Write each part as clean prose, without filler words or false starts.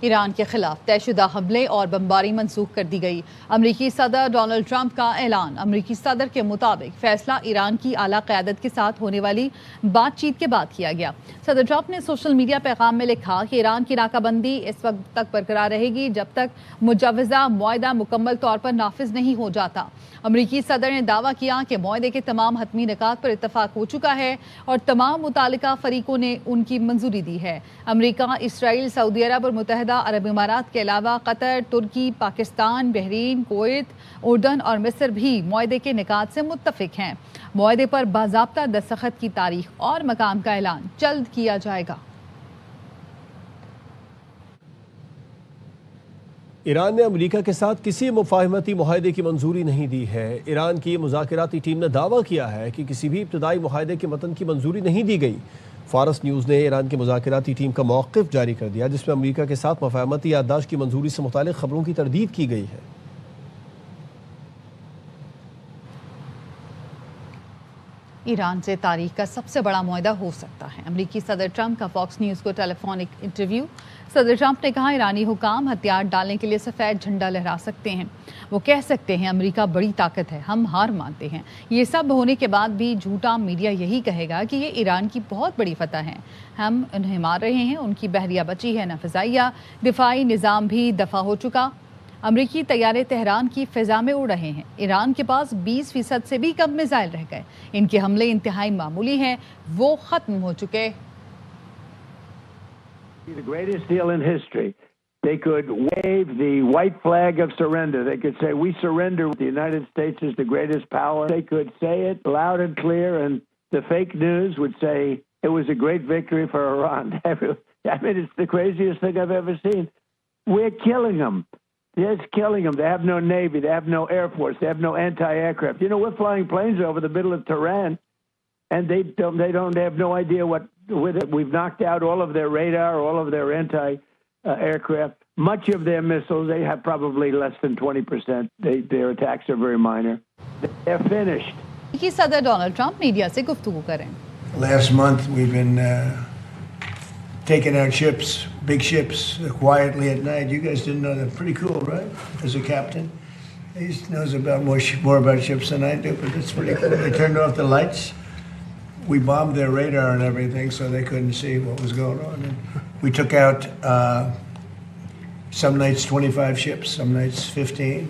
ایران کے خلاف طے شدہ حملے اور بمباری منسوخ کر دی گئی۔ امریکی صدر ڈونلڈ ٹرمپ کا اعلان۔ امریکی صدر کے مطابق فیصلہ ایران کی اعلیٰ قیادت کے ساتھ ہونے والی بات چیت کے بعد کیا گیا۔ صدر ٹرمپ نے سوشل میڈیا پیغام میں لکھا کہ ایران کی ناکہ بندی اس وقت تک برقرار رہے گی جب تک مجوزہ معاہدہ مکمل طور پر نافذ نہیں ہو جاتا۔ امریکی صدر نے دعویٰ کیا کہ معاہدے کے تمام حتمی نکات پر اتفاق ہو چکا ہے اور تمام متعلقہ فریقوں نے ان کی منظوری دی ہے۔ امریکہ، اسرائیل، سعودی عرب اور متحدہ عرب امارات کے علاوہ قطر، ترکی، پاکستان، بحرین، کویت، اردن اور مصر بھی معاہدے کے نکات سے متفق ہیں۔ معاہدے پر باضابطہ دستخط کی تاریخ اور مقام کا اعلان جلد کیا جائے گا۔ ایران نے امریکہ کے ساتھ کسی مفاہمتی معاہدے کی منظوری نہیں دی ہے۔ ایران کی مذاکراتی ٹیم نے دعویٰ کیا ہے کہ کسی بھی ابتدائی معاہدے کے متن کی منظوری نہیں دی گئی۔ فارس نیوز نے ایران کی مذاکراتی ٹیم کا موقف جاری کر دیا جس میں امریکہ کے ساتھ مفاہمتی یادداشت کی منظوری سے متعلق خبروں کی تردید کی گئی ہے۔ ایران سے تاریخ کا سب سے بڑا معاہدہ ہو سکتا ہے۔ امریکی صدر ٹرمپ کا فاکس نیوز کو ٹیلی فونک انٹرویو۔ صدر ٹرمپ نے کہا ایرانی حکام ہتھیار ڈالنے کے لیے سفید جھنڈا لہرا سکتے ہیں، وہ کہہ سکتے ہیں امریکہ بڑی طاقت ہے، ہم ہار مانتے ہیں۔ یہ سب ہونے کے بعد بھی جھوٹا میڈیا یہی کہے گا کہ یہ ایران کی بہت بڑی فتح ہے، ہم انہیں مار رہے ہیں، ان کی بحریہ بچی ہے نہ فضائیہ، دفاعی نظام بھی دفع ہو چکا۔ امریکی طیارے تہران کی فضا میں اڑ رہے ہیں، ایران کے پاس 20% سے بھی کم میزائل رہ گئے، ان کے حملے انتہائی معمولی ہیں، وہ ختم ہو چکے۔ The greatest deal in history. They could wave the white flag of surrender. They could say, we surrender. The United States is the greatest power. They could say it loud and clear, and the fake news would say it was a great victory for Iran. I mean, it's the craziest thing I've ever seen. We're killing them. Just killing them. They have no Navy. They have no Air Force. They have no anti-aircraft. You know, we're flying planes over the middle of Tehran, and they have no idea what with it. We've knocked out all of their radar, all of their anti-aircraft. Much of their missiles, they have probably less than 20%. Their attacks are very minor. They're finished. امریکی صدر Donald Trump media سے گفتگو کریں۔ Last month we've been taking out ships, big ships, quietly at night. You guys didn't know that. Pretty cool, right? As a captain, he knows about more about ships than I do, but it's pretty cool. They turned off the lights. We bombed their radar and everything, so they couldn't see what was going on. And we took out some nights 25 ships, some nights 15.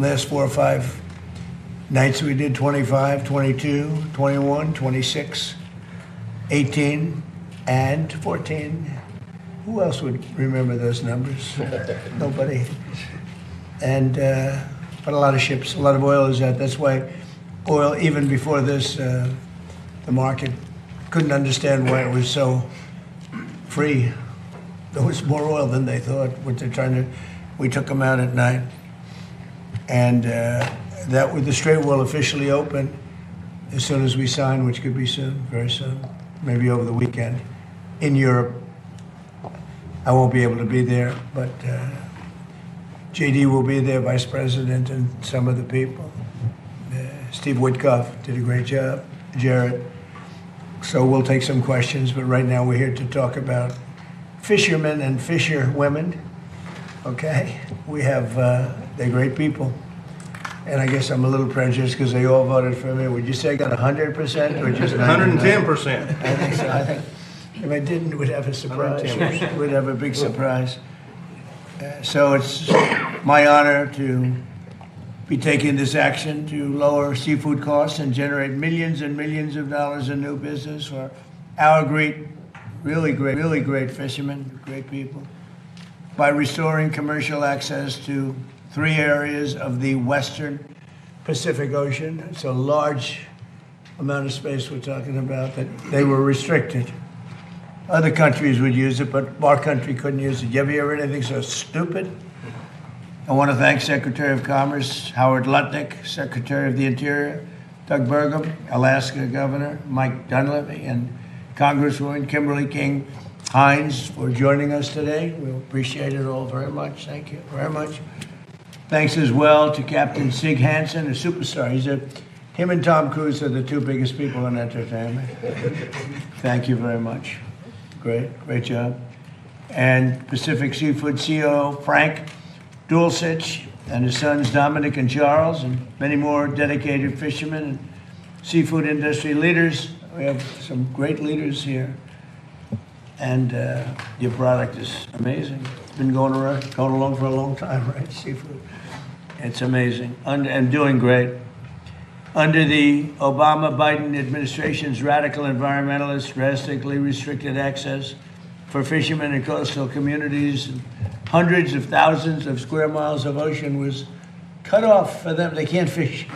Last 4 or 5 nights we did 25, 22, 21, 26, 18, and 14. Who else would remember those numbers? Nobody. And but a lot of ships, a lot of oil is out. That's why oil, even before this, the market couldn't understand why it was so free. There was more oil than they thought. What they're trying to, we took them out at night, and that with the Strait will officially open as soon as we sign, which could be soon, very soon, maybe over the weekend. In Europe, I won't be able to be there, but JD will be there, Vice President, and some of the people. Steve Witkoff did a great job, Jared. So we'll take some questions, but right now we're here to talk about fishermen and fisherwomen. Okay? We have, they're great people. And I guess I'm a little prejudiced because they all voted for me. Would you say I got 100% or just 110%? I think so. I think if I didn't, we'd have a surprise. We'd have a big surprise. So it's my honor to be taking this action to lower seafood costs and generate millions and millions of dollars in new business for our really great fishermen, great people, by restoring commercial access to 3 areas of the Western Pacific Ocean. It's a large amount of space we're talking about that they were restricted. Other countries would use it, but our country couldn't use it. You ever hear anything so stupid? I want to thank Secretary of Commerce Howard Lutnick, Secretary of the Interior Doug Burgum, Alaska Governor Mike Dunleavy, and Congresswoman Kimberly King Hines for joining us today. We appreciate it all very much. Thank you very much. Thanks as well to Captain Sig Hansen, a superstar. Him and Tom Cruise are the 2 biggest people in entertainment. Thank you very much. Great job. and Pacific Seafood CEO Frank Dulcich and his sons Dominic and Charles, and many more dedicated fishermen and seafood industry leaders. We have some great leaders here. And your product is amazing. It's been going along for a long time, right? Seafood. It's amazing and doing great. Under the Obama-Biden administration's radical environmentalists drastically restricted access for fishermen in coastal communities, and hundreds of thousands of square miles of ocean was cut off for them. They can't fish.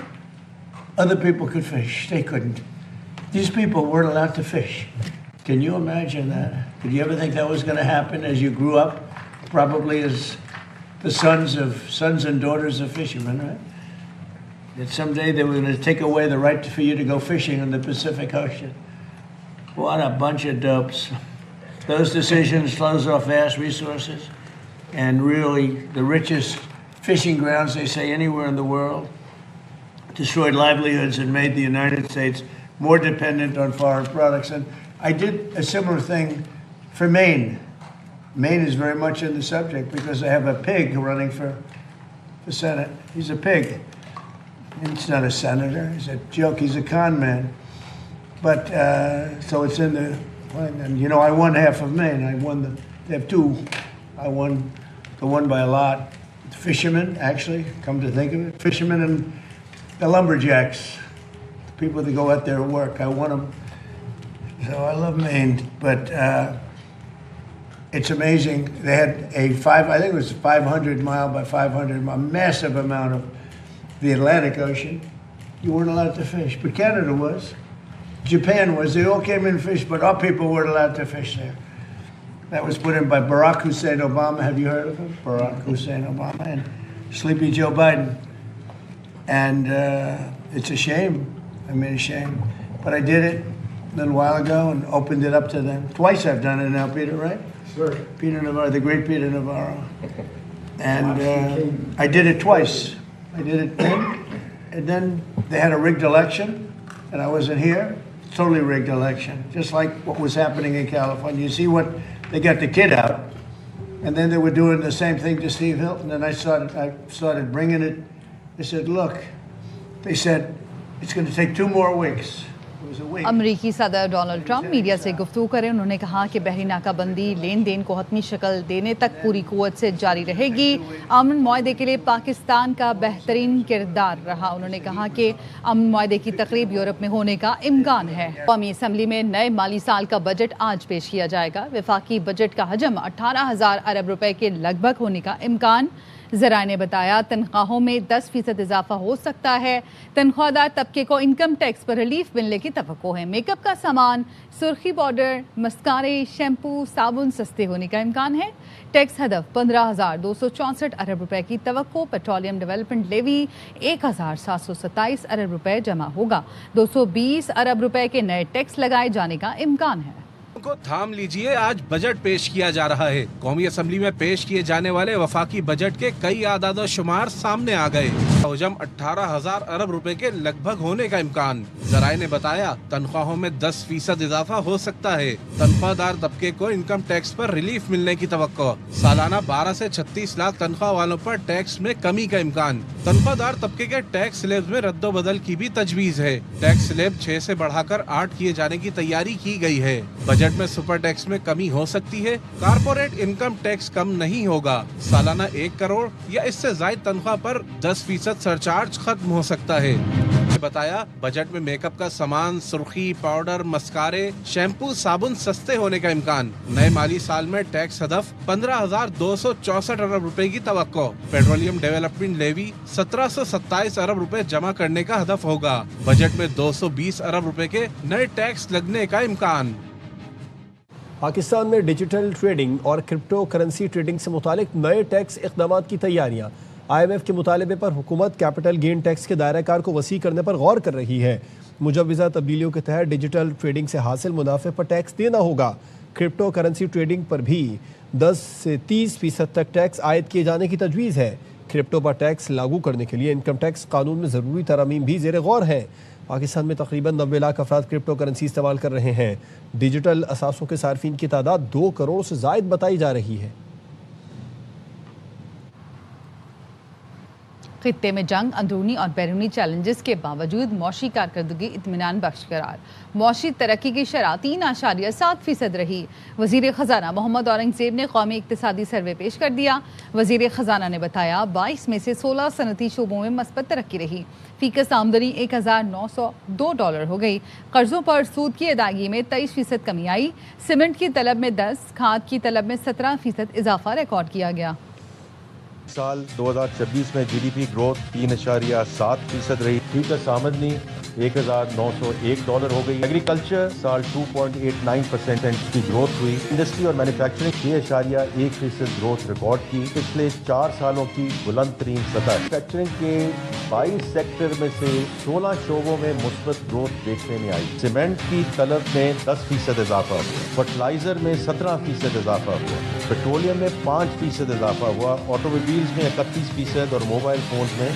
Other people could fish. They couldn't. These people weren't allowed to fish. Can you imagine that? Did you ever think that was going to happen as you grew up? Probably as the sons and daughters of fishermen, right? That someday they were going to take away the right for you to go fishing in the Pacific Ocean. What a bunch of dopes. Those decisions close off vast resources and really the richest fishing grounds, they say, anywhere in the world, destroyed livelihoods and made the United States more dependent on foreign products. And I did a similar thing for Maine. Maine is very much in the subject because I have a pig running for the Senate. He's a pig. He's not a senator. He's a joke. He's a con man. But so it's in the, and you know, I won half of Maine. They have two. I won the one by a lot. The fishermen, actually, come to think of it, fishermen and the lumberjacks, the people that go out there and work. I won them. So I love Maine, but it's amazing. They had I think it was 500 mile by 500 mile, massive amount of the Atlantic Ocean. You weren't allowed to fish, but Canada was. Japan was. They all came in and fished, but our people weren't allowed to fish there. That was put in by Barack Hussein Obama. Have you heard of him? Barack Hussein Obama and Sleepy Joe Biden. And it's a shame. I mean, a shame. But I did it a little while ago and opened it up to them. Twice I've done it now, Peter, right? Sure. Peter Navarro, the great Peter Navarro. And I did it twice. I did it then, and then they had a rigged election, and I wasn't here. Totally rigged election, just like what was happening in California. You see what, they got the kid out, and then they were doing the same thing to Steve Hilton, and I started bringing it. They said, look, they said, it's going to take 2 more weeks. It was a week. अमरीकी सदर Donald Trump media से गुफ्तगू करें। उन्होंने कहा कि बहरी नाकाबंदी लेन देन को हतमी शक्ल देने तक पूरी कुव्वत से जारी रहेगी। अमन मुआहदे के लिए पाकिस्तान का बेहतरीन किरदार रहा। उन्होंने कहा कि अमन मुआहदे की तकरीब यूरोप में होने का इम्कान है। कौमी असम्बली में नए माली साल का बजट आज पेश किया जाएगा। वफाकी बजट का हजम 18,000 अरब रुपए के लगभग होने का इम्कान। ज़राए ने बताया तनख्वाहों में 10% इजाफा हो सकता है। तनख्वाहदार तबके को इनकम टैक्स पर रिलीफ मिलने की तवक्को है। मेकअप का सामान, सुर्खी पाउडर, मस्कारे, शैम्पू, साबुन सस्ते होने का इम्कान है। टैक्स हदफ 15,264 अरब रुपए की तवक्को। पेट्रोलियम डेवलपमेंट लेवी 1,727 अरब रुपए जमा होगा। 220 अरब रुपए के नए टैक्स लगाए जाने का इम्कान है। को थाम लीजिए, आज बजट पेश किया जा रहा है। कौमी असम्बली में पेश किए जाने वाले वफाकी बजट के कई आदाद शुमार सामने आ गए। हजम 18,000 अरब रुपए के लगभग होने का इम्कान। ज़राए ने बताया तनख्वाहों में 10% इजाफा हो सकता है। तनख्वाहदार तबके को इनकम टैक्स पर रिलीफ मिलने की तवक्को। सालाना 12 से 36 लाख तनख्वाह वालों पर टैक्स में कमी का इम्कान। तनख्वाहदार तबके के टैक्स स्लैब में रद्दोबदल की भी तजवीज है। टैक्स स्लैब 6 से बढ़ाकर 8 किए जाने की तैयारी की गई है। बजट में सुपर टैक्स में कमी हो सकती है। कारपोरेट इनकम टैक्स कम नहीं होगा। सालाना 1 करोड़ या इससे ज्यादा तनख्वाह पर 10% सरचार्ज खत्म हो सकता है। बताया बजट में मेकअप का सामान, सुर्खी, पाउडर, मस्कारे, शैम्पू, साबुन सस्ते होने का इम्कान। नए माली साल में टैक्स हदफ 15,264 अरब रुपए की तवक्को। पेट्रोलियम डेवलपमेंट लेवी 1,727 अरब रुपए जमा करने का हदफ होगा। बजट में 220 अरब रुपए के नए टैक्स लगने का इम्कान। पाकिस्तान में डिजिटल ट्रेडिंग और क्रिप्टो करेंसी ट्रेडिंग से मुतालिक नए टैक्स इक़दाम की तैयारियां। IMF के मुतालबे पर हुकूमत कैपिटल गेन टैक्स के दायरा कार को वसी करने पर गौर कर रही है। मुजव्वज़ा तब्दीलियों के तहत डिजिटल ट्रेडिंग से हासिल मुनाफे पर टैक्स देना होगा। क्रिप्टो करेंसी ट्रेडिंग पर भी 10 से 30% तक टैक्स आयद किए जाने की तजवीज़ है। क्रिप्टो पर टैक्स लागू करने के लिए इनकम टैक्स कानून में ज़रूरी तरमीम भी ज़ेर गौर है। پاکستان میں تقریباً 90 لاکھ افراد کرپٹو کرنسی استعمال کر رہے ہیں۔ ڈیجیٹل اثاثوں کے صارفین کی تعداد 2 کروڑ سے زائد بتائی جا رہی ہے۔ خطے میں جنگ، اندرونی اور بیرونی چیلنجز کے باوجود معاشی کارکردگی اطمینان بخش قرار۔ معاشی ترقی کی شرح 3.7% رہی۔ وزیر خزانہ محمد اورنگزیب نے قومی اقتصادی سروے پیش کر دیا۔ وزیر خزانہ نے بتایا 22 میں سے 16 صنعتی شعبوں میں مثبت ترقی رہی۔ فیکس آمدنی $1,902 ہو گئی۔ قرضوں پر سود کی ادائیگی میں 23% کمی آئی۔ سیمنٹ کی طلب میں 10، کھاد کی طلب میں 17% اضافہ ریکارڈ کیا گیا۔ سال 2026 میں جی ڈی پی گروتھ 3.7% رہی۔ فیکس آمدنی $1,901 ہو گئی۔ ایگریکلچر سال 2.89% کی گروتھ ہوئی۔ انڈسٹری اور مینوفیکچرنگ 6.1% گروتھ ریکارڈ کی، پچھلے 4 سالوں کی بلند ترین سطح۔ مینوفیکچرنگ کے 22 سیکٹر میں سے 16 شعبوں میں مثبت گروتھ دیکھنے میں آئی۔ سیمنٹ کی طلب میں 10% اضافہ ہوا، فرٹیلائزر میں 17% اضافہ ہوا، پیٹرولیم میں 5% اضافہ ہوا، آٹو موبائلز میں 31% اور موبائل فونز میں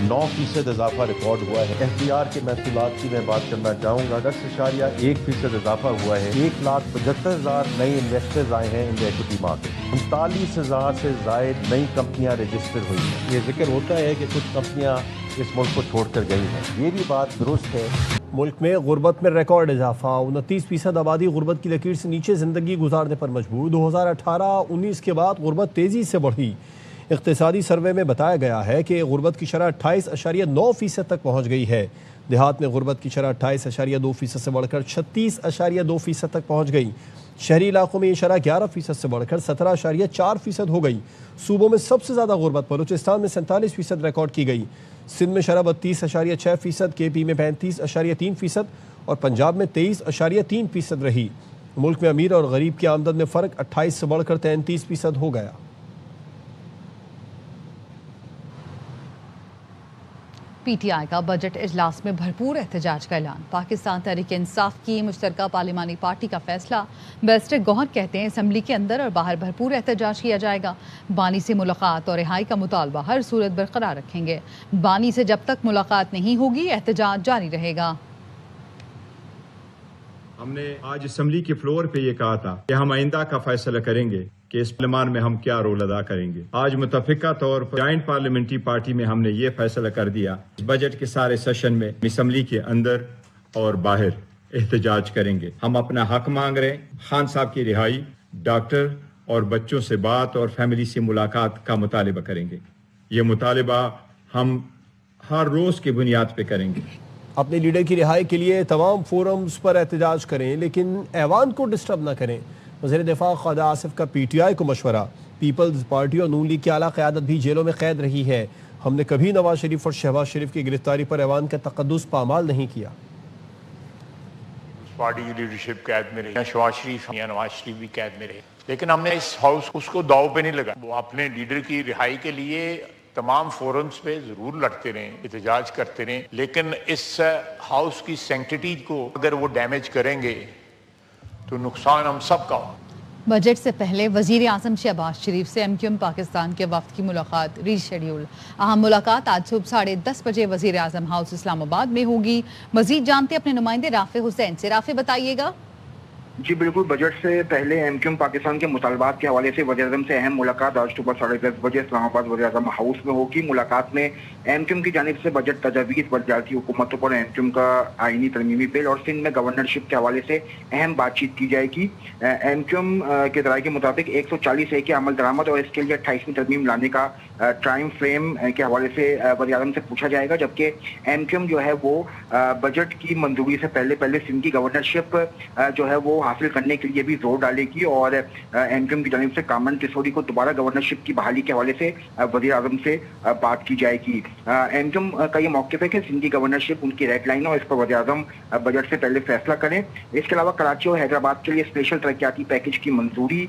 9% اضافہ ریکارڈ ہوا ہے۔ ایف ڈی آر کے محصولات کی میں بات کرنا چاہوں گا، 10.1% اضافہ ہوا ہے۔ 1,75,000 نئے انویسٹرز آئے ہیں انڈیا ایکوٹی مارکیٹ۔ 39,000 سے زائد نئی کمپنیاں رجسٹر ہوئی ہیں۔ یہ ذکر ہوتا ہے کہ کچھ کمپنیاں اس ملک کو چھوڑ کر گئی ہیں، یہ بھی بات درست ہے۔ ملک میں غربت میں ریکارڈ اضافہ، 29% آبادی غربت کی لکیر سے نیچے زندگی گزارنے پر مجبور۔ 2018-19 کے بعد غربت تیزی سے بڑھی۔ اقتصادی سروے میں بتایا گیا ہے کہ غربت کی شرح 28.9% تک پہنچ گئی ہے۔ دیہات میں غربت کی شرح 28.2% سے بڑھ کر 36.2% تک پہنچ گئی۔ شہری علاقوں میں یہ شرح 11% سے بڑھ کر 17.4% ہو گئی۔ صوبوں میں سب سے زیادہ غربت بلوچستان میں 47% ریکارڈ کی گئی۔ سندھ میں شرح 32.6%، کے پی میں 35.3% اور پنجاب میں 23.3% رہی۔ ملک میں امیر اور غریب کی آمدن میں فرق 28 سے بڑھ کر 33% ہو گیا۔ پی ٹی آئی کا بجٹ اجلاس میں بھرپور احتجاج کا اعلان۔ پاکستان تحریک انصاف کی مشترکہ پارلیمانی پارٹی کا فیصلہ۔ بیرسٹر گوہر کہتے ہیں اسمبلی کے اندر اور باہر بھرپور احتجاج کیا جائے گا۔ بانی سے ملاقات اور رہائی کا مطالبہ ہر صورت برقرار رکھیں گے۔ بانی سے جب تک ملاقات نہیں ہوگی احتجاج جاری رہے گا۔ ہم نے آج اسمبلی کے فلور پہ یہ کہا تھا کہ ہم آئندہ کا فیصلہ کریں گے کہ اس پارلیمان میں ہم کیا رول ادا کریں گے۔ آج متفقہ طور پر جوائنٹ پارلیمنٹری پارٹی میں ہم نے یہ فیصلہ کر دیا اس بجٹ کے سارے سیشن میں اسمبلی کے اندر اور باہر احتجاج کریں گے۔ ہم اپنا حق مانگ رہے ہیں۔ خان صاحب کی رہائی، ڈاکٹر اور بچوں سے بات اور فیملی سے ملاقات کا مطالبہ کریں گے۔ یہ مطالبہ ہم ہر روز کی بنیاد پہ کریں گے۔ اپنے لیڈر کی رہائی کے لیے تمام فورمز پر احتجاج کریں لیکن ایوان کو ڈسٹرب نہ کریں۔ وزیر دفاع خواجہ آصف کا پی ٹی آئی کو مشورہ۔ پیپلز پارٹی اور نون لیگ کی اعلیٰ قیادت بھی جیلوں میں قید رہی ہے۔ ہم نے کبھی نواز شریف اور شہباز شریف کی گرفتاری پر ایوان کا تقدس پامال نہیں کیا۔ پارٹی کی لیڈرشپ قید میں رہی، شہباز شریف یا نواز شریف بھی قید میں رہے، لیکن ہم نے اس ہاؤس اس کو داؤ پہ نہیں لگا۔ وہ اپنے لیڈر کی رہائی کے لیے تمام فورمز پہ ضرور لڑتے رہیں، احتجاج کرتے رہیں، لیکن اس ہاؤس کی سینکٹیٹی کو اگر وہ ڈیمیج کریں گے تو نقصان ہم سب کا ہو۔ بجٹ سے پہلے وزیر اعظم شہباز شریف سے ایم کیو ایم پاکستان کے وفد کی ملاقات ری شیڈیول۔ اہم ملاقات آج صبح 10:30 بجے وزیر اعظم ہاؤس اسلام آباد میں ہوگی۔ مزید جانتے اپنے نمائندے رافع حسین سے۔ رافع بتائیے گا۔ جی بالکل، بجٹ سے پہلے ایم کیو ایم پاکستان کے مطالبات کے حوالے سے وزیر اعظم سے اہم ملاقات آج صبح 10:30 بجے اسلام آباد وزیر اعظم ہاؤس میں ہوگی۔ ملاقات میں ایم کیو ایم کی جانب سے بجٹ تجاویز، بلدیاتی حکومتوں پر ایم کیو ایم کا آئینی ترمیمی بل اور سندھ میں گورنرشپ کے حوالے سے اہم بات چیت کی جائے گی۔ ایم کیو ایم کے ذرائع کے مطابق 140A کے عمل درآمد اور اس کے لیے 28ویں ترمیم لانے کا ٹائم فریم کے حوالے سے وزیر اعظم سے پوچھا جائے گا، جبکہ ایم کیو ایم جو ہے وہ بجٹ کی منظوری سے پہلے سندھ کی گورنرشپ جو ہے وہ حاصل کرنے کے لیے بھی زور ڈالے گی اور ایم کیو ایم کی جانب سے کامران کسوری کو دوبارہ گورنرشپ کی بحالی کے حوالے سے وزیر اعظم سے بات کی جائے گی۔ ایم کیو ایم کا یہ موقف ہے کہ سندھ کی گورنرشپ ان کی ریڈ لائن ہے اور اس پر وزیر اعظم بجٹ سے پہلے فیصلہ کریں۔ اس کے علاوہ کراچی اور حیدرآباد کے لیے اسپیشل ترقیاتی پیکج کی منظوری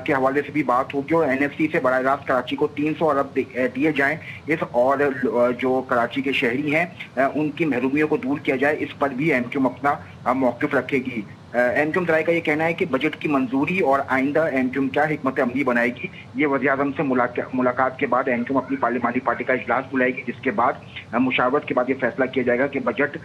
کے حوالے سے بھی بات ہوگی اور این ایف سی سے براہ راست کراچی کو 300 ارب دیے جائیں اس اور جو کراچی کے شہری ہیں ان کی محرومیوں کو دور کیا جائے، اس پر بھی ایم کیو ایم اپنا موقف رکھے گی۔ एमक्यूएम दराई का ये कहना है कि बजट की मंजूरी और आइंदा एमक्यूएम क्या हिकमत अमली बनाएगी, ये वज़ीर-ए-आज़म से मुलाकात के बाद एमक्यूएम अपनी पार्लिमानी पार्टी का इजलास बुलाएगी, जिसके बाद मुशावरत के बाद ये फैसला किया जाएगा कि बजट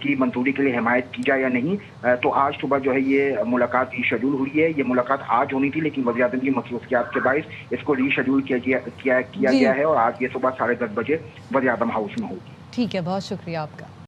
की मंजूरी के लिए हिमायत की जाए या नहीं। तो आज सुबह जो है ये मुलाकात रीशेड्यूल हुई है। ये मुलाकात आज होनी थी, लेकिन वज़ीर-ए-आज़म की मसरूफियात के बाइस इसको रीशेड्यूल किया गया है और आज ये सुबह 10:30 बजे वज़ीर-ए-आज़म हाउस में होगी। ठीक है, बहुत शुक्रिया आपका।